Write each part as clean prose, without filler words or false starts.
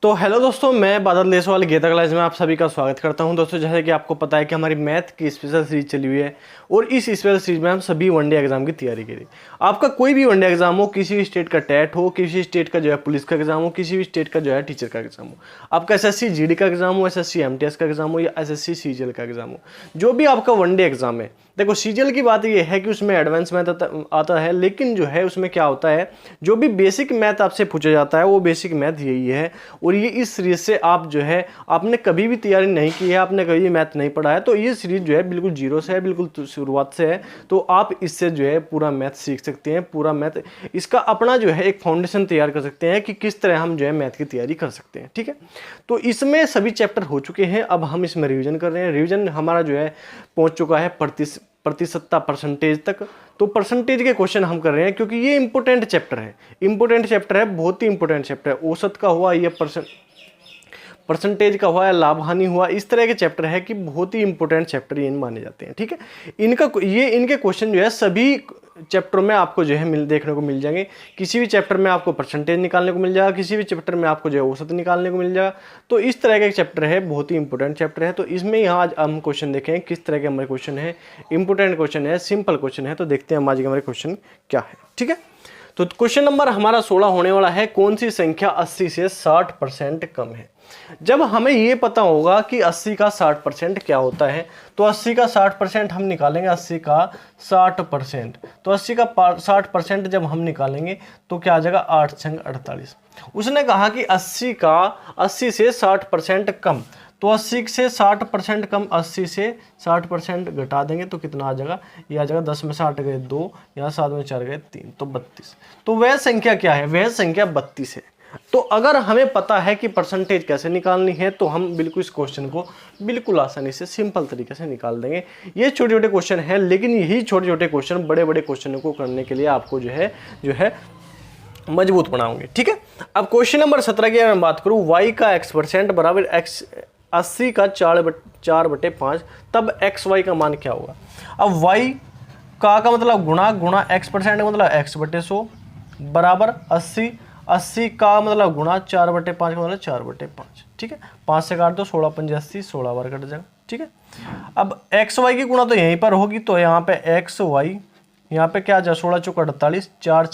तो हेलो दोस्तों, मैं बादल देसवाल गीता क्लास में आप सभी का स्वागत करता हूं। दोस्तों, जैसे कि आपको पता है कि हमारी मैथ की स्पेशल सीरीज चली हुई है और इस स्पेशल सीरीज में हम सभी वनडे एग्जाम की तैयारी करें। आपका कोई भी वनडे एग्जाम हो, किसी भी स्टेट का टेट हो, किसी स्टेट का जो है पुलिस का एग्जाम हो, किसी भी स्टेट का जो है टीचर का एग्जाम हो, आपका एसएससी जीडी का एग्जाम हो, एसएससी एमटीएस का एग्जाम हो या एसएससी सीजीएल का एग्जाम हो, जो भी आपका वनडे एग्जाम है। देखो, सीजीएल की बात ये है कि उसमें एडवांस मैथ आता है, लेकिन जो है उसमें क्या होता है, जो भी बेसिक मैथ आपसे पूछा जाता है वो बेसिक मैथ यही है। और ये इस सीरीज से आप जो है आपने कभी भी तैयारी नहीं की है, आपने कभी भी मैथ नहीं पढ़ा है, तो ये सीरीज जो है बिल्कुल जीरो से है, बिल्कुल शुरुआत से है। तो आप इससे जो है पूरा मैथ सीख सकते हैं, पूरा मैथ इसका अपना जो है एक फाउंडेशन तैयार कर सकते हैं कि किस तरह हम जो है मैथ की तैयारी कर सकते हैं। ठीक है, तो इसमें सभी चैप्टर हो चुके हैं, अब हम इसमें रिविजन कर रहे हैं। रिविजन हमारा जो है पहुंच चुका है प्रतिशतता परसेंटेज तक। तो परसेंटेज के क्वेश्चन हम कर रहे हैं क्योंकि ये इंपॉर्टेंट चैप्टर है, बहुत ही इंपॉर्टेंट चैप्टर है। औसत का हुआ, ये परसेंटेज का हुआ, लाभ हानि हुआ, इस तरह के चैप्टर है कि बहुत ही इंपॉर्टेंट चैप्टर ये माने जाते हैं। ठीक है, इनके क्वेश्चन जो है सभी चैप्टरों में आपको जो है देखने को मिल जाएंगे। किसी भी चैप्टर में आपको परसेंटेज निकालने को मिल जाएगा, किसी भी चैप्टर में आपको जो है औसत निकालने को मिल जाएगा। तो इस तरह का एक चैप्टर है, बहुत ही इंपॉर्टेंट चैप्टर है। तो इसमें यहाँ आज हम क्वेश्चन देखें किस तरह के हमारे क्वेश्चन है, इंपॉर्टेंट क्वेश्चन है, सिंपल क्वेश्चन है। तो देखते हैं हम आज के हमारे क्वेश्चन क्या है। ठीक है, तो क्वेश्चन नंबर हमारा 16 होने वाला है, कौन सी संख्या 80 से 60% कम है। जब हमें ये पता होगा कि 80 का 60% क्या होता है, तो 80 का 60% हम निकालेंगे, 80 का 60%। तो 80 का 60% जब हम निकालेंगे तो क्या आ जाएगा, 8 छंग 48। उसने कहा कि 80 से 60% कम, तो 80 से 60% कम, 80 से 60% घटा देंगे तो कितना आ जाएगा, ये आ जाएगा 10 में से 8 गए 2, यहाँ 7 में 4 गए 3, तो 32। तो वह संख्या क्या है, वह संख्या 32 है। तो अगर हमें पता है कि परसेंटेज कैसे निकालनी है तो हम बिल्कुल इस क्वेश्चन को बिल्कुल आसानी से सिंपल तरीके से निकाल देंगे। ये छोटे छोटे क्वेश्चन हैं, लेकिन यही छोटे छोटे क्वेश्चन बड़े बड़े क्वेश्चनों को करने के लिए आपको जो है मजबूत बनाओगे। ठीक है, अब क्वेश्चन नंबर 17 की अगर मैं बात करूं, y का x% बराबर 80 का 4/5, तब xy का मान क्या होगा। अब y का मतलब गुणा x% का मतलब x/100 बराबर 80 का मतलब गुणा 4/5 का मतलब 4/5। ठीक है, 5 से काट दो, 16 पंजे 80, 16 बार कट जाएगा। ठीक है, अब xy की गुणा तो यहीं पर होगी, तो यहाँ पे xy यहाँ पे क्या आ जाए, 16 चौक 48, 4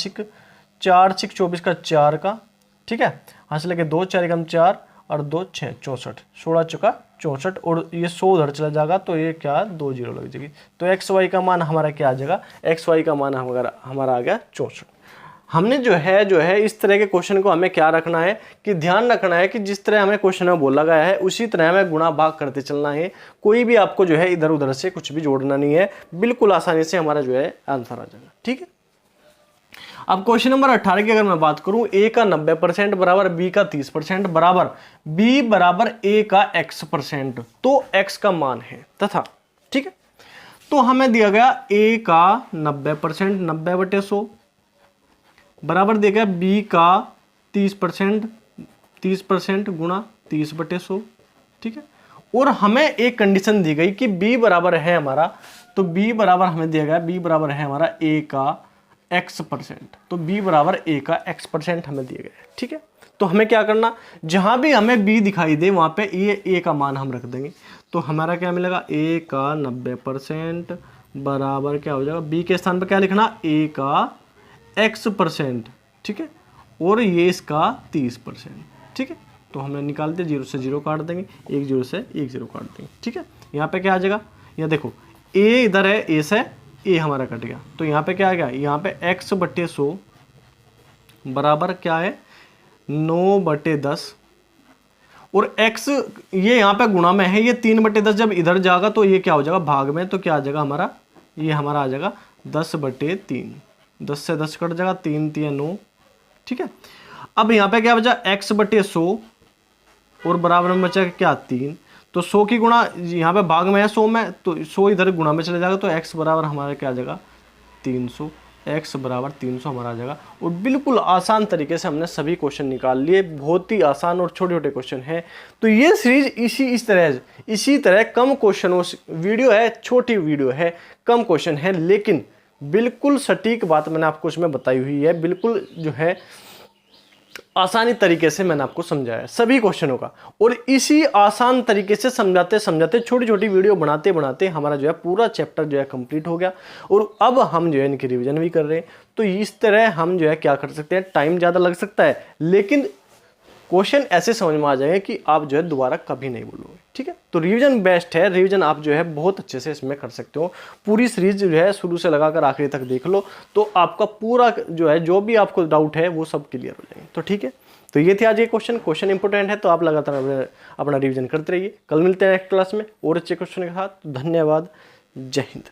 छिक 24 का 4 का। ठीक है, यहाँ से लेके 2 4 एकम 4 और 2 6 64, 16 चौका 64, और ये 100 उधर चला जाएगा तो ये क्या 2 0 लग जाएगी। तो xy का मान हमारा क्या आ जाएगा, xy का मान हमारा आ गया 64। हमने जो है इस तरह के क्वेश्चन को हमें क्या रखना है कि ध्यान रखना है कि जिस तरह हमें क्वेश्चन में बोला गया है उसी तरह हमें गुणा भाग करते चलना है। कोई भी आपको जो है इधर उधर से कुछ भी जोड़ना नहीं है, बिल्कुल आसानी से हमारा जो है आंसर आ जाएगा। ठीक है, अब क्वेश्चन नंबर 18 की अगर मैं बात करूं, a का 90% बराबर b का 30% बराबर b बराबर a का x%, तो x का मान है तथा। ठीक है, तो हमें दिया गया a का 90%, 90/100 बराबर दिया गया b का 30% गुणा 30/100। ठीक है, और हमें एक कंडीशन दी गई कि b बराबर है हमारा, तो b बराबर हमें दिया गया, b बराबर है हमारा a का x%, तो b बराबर a का x% हमें दिया गया है। ठीक है, तो हमें क्या करना, जहां भी हमें b दिखाई दे वहां पे ये a का मान हम रख देंगे। तो हमारा क्या मिलेगा, a का 90% बराबर क्या हो जाएगा, b के स्थान पर क्या लिखना, a का x%। ठीक है, और ये इसका 30%। ठीक है, तो हमने निकाल दिया, 0 से 0 काट देंगे, 1 0 से 1 0 काट देंगे। ठीक है, यहाँ पे क्या आ जाएगा, यहाँ देखो a इधर है, a से a हमारा कट गया, तो यहाँ पे क्या आ गया, यहाँ पे x/100 बराबर क्या है 9/10, और x ये यहाँ पे गुणा में है, ये 3/10 जब इधर जाएगा तो ये क्या हो जाएगा भाग में, तो क्या आ जाएगा हमारा, ये हमारा आ जाएगा 10/3, 10 से 10 कट जाएगा, 3 3 9। ठीक है, अब यहाँ पे क्या बचा, x/100 और बराबर में बचा क्या 3, तो 100 की गुणा यहाँ पे भाग में है 100 में, तो 100 इधर गुणा में चले जाएगा, तो x बराबर हमारा क्या आ जाएगा 300, x बराबर 300 हमारा आ जाएगा। और बिल्कुल आसान तरीके से हमने सभी क्वेश्चन निकाल लिए, बहुत ही आसान और छोटे छोटे क्वेश्चन हैं। तो ये सीरीज इसी तरह कम क्वेश्चनों वीडियो है, छोटी वीडियो है, कम क्वेश्चन है, लेकिन बिल्कुल सटीक बात मैंने आपको उसमें बताई हुई है, बिल्कुल जो है आसानी तरीके से मैंने आपको समझाया सभी क्वेश्चनों का, और इसी आसान तरीके से समझाते समझाते छोटी छोटी वीडियो बनाते बनाते हमारा जो है पूरा चैप्टर जो है कंप्लीट हो गया, और अब हम जो है इनकी रिवीजन भी कर रहे हैं। तो इस तरह हम जो है क्या कर सकते हैं, टाइम ज़्यादा लग सकता है लेकिन क्वेश्चन ऐसे समझ में आ जाएंगे कि आप जो है दोबारा कभी नहीं भूलोगे। ठीक है, तो रिवीजन बेस्ट है, रिवीजन आप जो है बहुत अच्छे से इसमें कर सकते हो। पूरी सीरीज जो है शुरू से लगाकर आखिरी तक देख लो, तो आपका पूरा जो है जो भी आपको डाउट है वो सब क्लियर हो जाएंगे। तो ठीक है, तो ये थे आज ये क्वेश्चन इंपॉर्टेंट है, तो आप लगातार अपना रिवीजन करते रहिए। कल मिलते हैं नेक्स्ट क्लास में और अच्छे क्वेश्चन के साथ। धन्यवाद, जय हिंद।